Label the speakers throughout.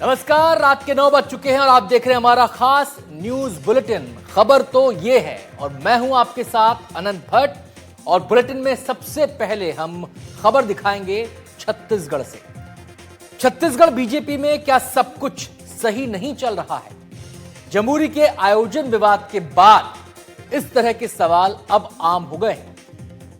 Speaker 1: नमस्कार, रात के 9 बज चुके हैं और आप देख रहे हैं हमारा खास न्यूज बुलेटिन। खबर तो ये है और मैं हूं आपके साथ अनंत भट्ट। और बुलेटिन में सबसे पहले हम खबर दिखाएंगे छत्तीसगढ़ से। छत्तीसगढ़ बीजेपी में क्या सब कुछ सही नहीं चल रहा है? जमहूरी के आयोजन विवाद के बाद इस तरह के सवाल अब आम हो गए हैं।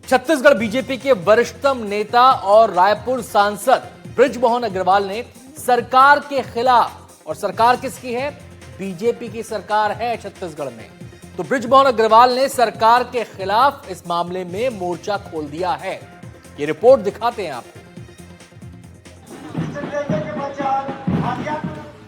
Speaker 1: छत्तीसगढ़ बीजेपी के वरिष्ठतम नेता और रायपुर सांसद बृजमोहन अग्रवाल ने सरकार के खिलाफ, और सरकार किसकी है? बीजेपी की सरकार है छत्तीसगढ़ में। तो बृजमोहन अग्रवाल ने सरकार के खिलाफ इस मामले में मोर्चा खोल दिया है। ये रिपोर्ट दिखाते हैं आपको।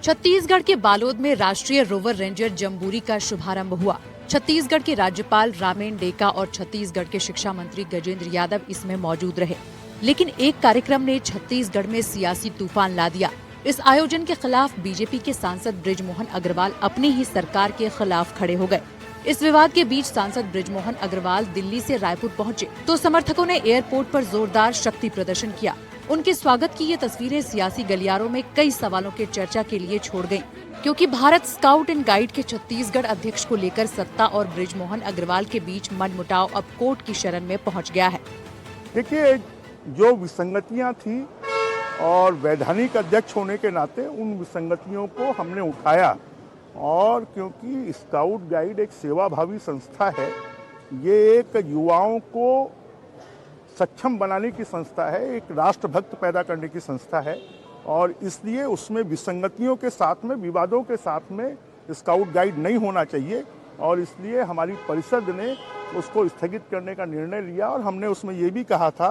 Speaker 2: छत्तीसगढ़ के बालोद में राष्ट्रीय रोवर रेंजर जम्बूरी का शुभारंभ हुआ। छत्तीसगढ़ के राज्यपाल रामेन डेका और छत्तीसगढ़ के शिक्षा मंत्री गजेंद्र यादव इसमें मौजूद रहे, लेकिन एक कार्यक्रम ने छत्तीसगढ़ में सियासी तूफान ला दिया। इस आयोजन के खिलाफ बीजेपी के सांसद बृजमोहन अग्रवाल अपनी ही सरकार के खिलाफ खड़े हो गए। इस विवाद के बीच सांसद बृजमोहन अग्रवाल दिल्ली से रायपुर पहुंचे तो समर्थकों ने एयरपोर्ट पर जोरदार शक्ति प्रदर्शन किया। उनके स्वागत की ये तस्वीरें सियासी गलियारों में कई सवालों के चर्चा के लिए छोड़ गयी, क्योंकि भारत स्काउट एंड गाइड के छत्तीसगढ़ अध्यक्ष को लेकर सत्ता और बृजमोहन अग्रवाल के बीच मनमुटाव अब कोर्ट की शरण में पहुँच गया है।
Speaker 3: देखिए, जो विसंगतियां थी और वैधानिक अध्यक्ष होने के नाते उन विसंगतियों को हमने उठाया, और क्योंकि स्काउट गाइड एक सेवाभावी संस्था है, ये एक युवाओं को सक्षम बनाने की संस्था है, एक राष्ट्रभक्त पैदा करने की संस्था है, और इसलिए उसमें विसंगतियों के साथ में, विवादों के साथ में स्काउट गाइड नहीं होना चाहिए। और इसलिए हमारी परिषद ने उसको स्थगित करने का निर्णय लिया, और हमने उसमें ये भी कहा था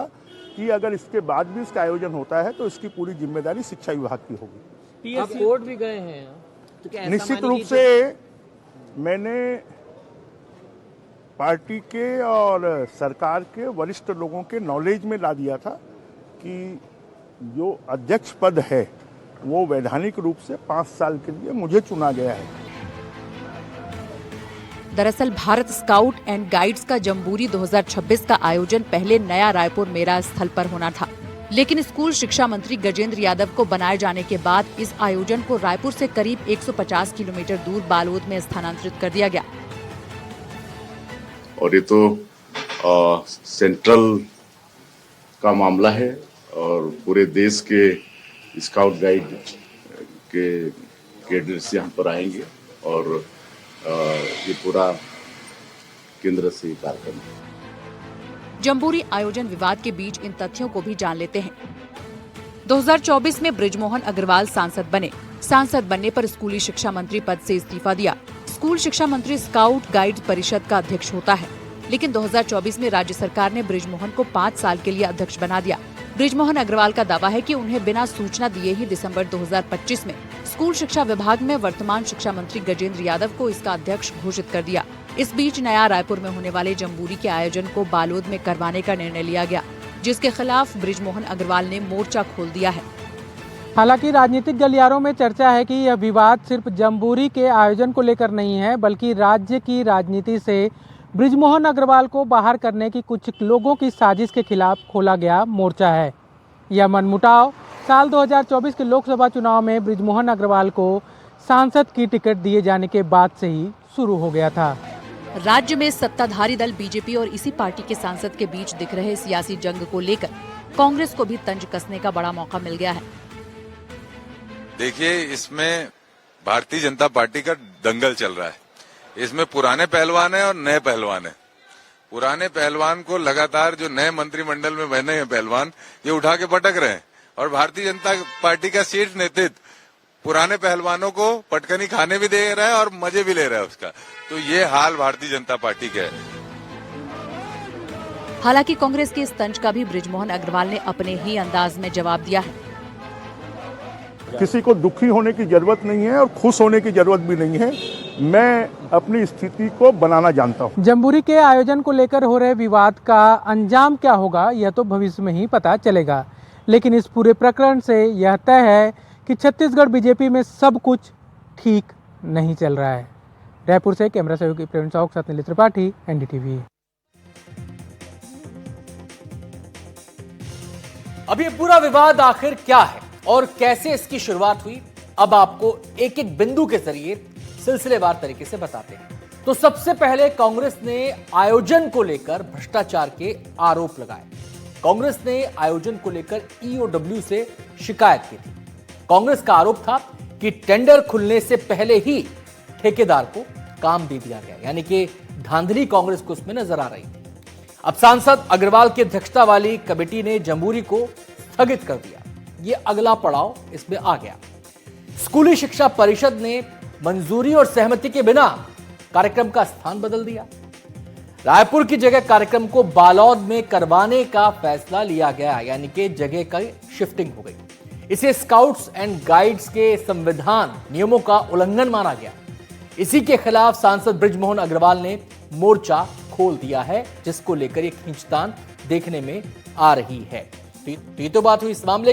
Speaker 3: कि अगर इसके बाद भी इसका आयोजन होता है तो इसकी पूरी जिम्मेदारी शिक्षा विभाग की होगी।
Speaker 4: आप कोर्ट भी गए हैं तो क्या
Speaker 3: निश्चित रूप से मैंने पार्टी के और सरकार के वरिष्ठ लोगों के नॉलेज में ला दिया था कि जो अध्यक्ष पद है वो वैधानिक रूप से 5 साल के लिए मुझे चुना गया है।
Speaker 2: दरअसल भारत स्काउट एंड गाइड्स का जम्बूरी 2026 का आयोजन पहले नया रायपुर मेला स्थल पर होना था, लेकिन स्कूल शिक्षा मंत्री गजेंद्र यादव को बनाए जाने के बाद इस आयोजन को रायपुर से करीब 150 किलोमीटर दूर बालोद में स्थानांतरित कर दिया गया।
Speaker 5: और ये तो सेंट्रल का मामला है और पूरे देश के स्काउट गाइड के कैडेट्स यहाँ पर आएंगे और ये पूरा केंद्र से कार्यक्रम है।
Speaker 2: जम्बूरी आयोजन विवाद के बीच इन तथ्यों को भी जान लेते हैं। 2024 में बृजमोहन अग्रवाल सांसद बने। सांसद बनने पर स्कूली शिक्षा मंत्री पद से इस्तीफा दिया। स्कूल शिक्षा मंत्री स्काउट गाइड परिषद का अध्यक्ष होता है, लेकिन 2024 में राज्य सरकार ने बृजमोहन को 5 साल के लिए अध्यक्ष बना दिया। बृजमोहन अग्रवाल का दावा है कि उन्हें बिना सूचना दिए ही दिसंबर 2025 में स्कूल शिक्षा विभाग में वर्तमान शिक्षा मंत्री गजेंद्र यादव को इसका अध्यक्ष घोषित कर दिया। इस बीच नया रायपुर में होने वाले जम्बूरी के आयोजन को बालोद में करवाने का निर्णय लिया गया, जिसके खिलाफ बृजमोहन अग्रवाल ने मोर्चा खोल दिया है।
Speaker 6: हालांकि राजनीतिक गलियारों में चर्चा है कि यह विवाद सिर्फ जम्बूरी के आयोजन को लेकर नहीं है, बल्कि राज्य की राजनीति से बृजमोहन अग्रवाल को बाहर करने की कुछ लोगों की साजिश के खिलाफ खोला गया मोर्चा है। यह मनमुटाव साल 2024 के लोकसभा चुनाव में बृजमोहन अग्रवाल को सांसद की टिकट दिए जाने के बाद से ही शुरू हो गया था।
Speaker 2: राज्य में सत्ताधारी दल बीजेपी और इसी पार्टी के सांसद के बीच दिख रहे सियासी जंग को लेकर कांग्रेस को भी तंज कसने का बड़ा मौका मिल गया है।
Speaker 7: देखिए, इसमें भारतीय जनता पार्टी का दंगल चल रहा है। इसमें पुराने पहलवान है और नए पहलवान है। पुराने पहलवान को लगातार जो नए मंत्रिमंडल में बने हैं पहलवान, ये उठा के पटक रहे हैं, और भारतीय जनता पार्टी का शीर्ष नेतृत्व पुराने पहलवानों को पटकनी खाने भी दे रहा है और मजे भी ले रहा है उसका। तो ये हाल भारतीय जनता पार्टी का है।
Speaker 2: हालांकि कांग्रेस के इस तंज का भी बृजमोहन अग्रवाल ने अपने ही अंदाज में जवाब दिया है।
Speaker 3: किसी को दुखी होने की जरूरत नहीं है और खुश होने की जरूरत भी नहीं है। मैं अपनी स्थिति को बनाना जानता हूँ।
Speaker 6: जम्बूरी के आयोजन को लेकर हो रहे विवाद का अंजाम क्या होगा, यह तो भविष्य में ही पता चलेगा, लेकिन इस पूरे प्रकरण से यह तय है कि छत्तीसगढ़ बीजेपी में सब कुछ ठीक नहीं चल रहा है। रायपुर से कैमरा सहयोगी प्रवीण साहू के साथ नील त्रिपाठी, एनडीटीवी।
Speaker 1: अब ये पूरा विवाद आखिर क्या है और कैसे इसकी शुरुआत हुई, अब आपको एक एक बिंदु के जरिए सिलसिलेवार तरीके से बताते हैं। तो सबसे पहले कांग्रेस ने आयोजन को लेकर भ्रष्टाचार के आरोप लगाए। कांग्रेस ने आयोजन को लेकर ईओडब्ल्यू से शिकायत की थी। कांग्रेस का आरोप था कि टेंडर खुलने से पहले ही ठेकेदार को काम दे दिया गया, यानी कि धांधली कांग्रेस को उसमें नजर आ रही थी। अब सांसद अग्रवाल की अध्यक्षता वाली कमेटी ने जम्बूरी को स्थगित कर दिया। यह अगला पड़ाव इसमें आ गया। स्कूली शिक्षा परिषद ने मंजूरी और सहमति के बिना कार्यक्रम का स्थान बदल दिया। रायपुर की जगह कार्यक्रम को बालोद में करवाने का फैसला लिया गया, यानी कि जगह का शिफ्टिंग हो गई। इसे स्काउट्स एंड गाइड्स के संविधान नियमों का उल्लंघन माना गया। इसी के खिलाफ सांसद बृजमोहन अग्रवाल ने मोर्चा खोल दिया है, जिसको लेकर ये खींचतान देखने में आ रही है। तो ये तो बात हुई इस मामले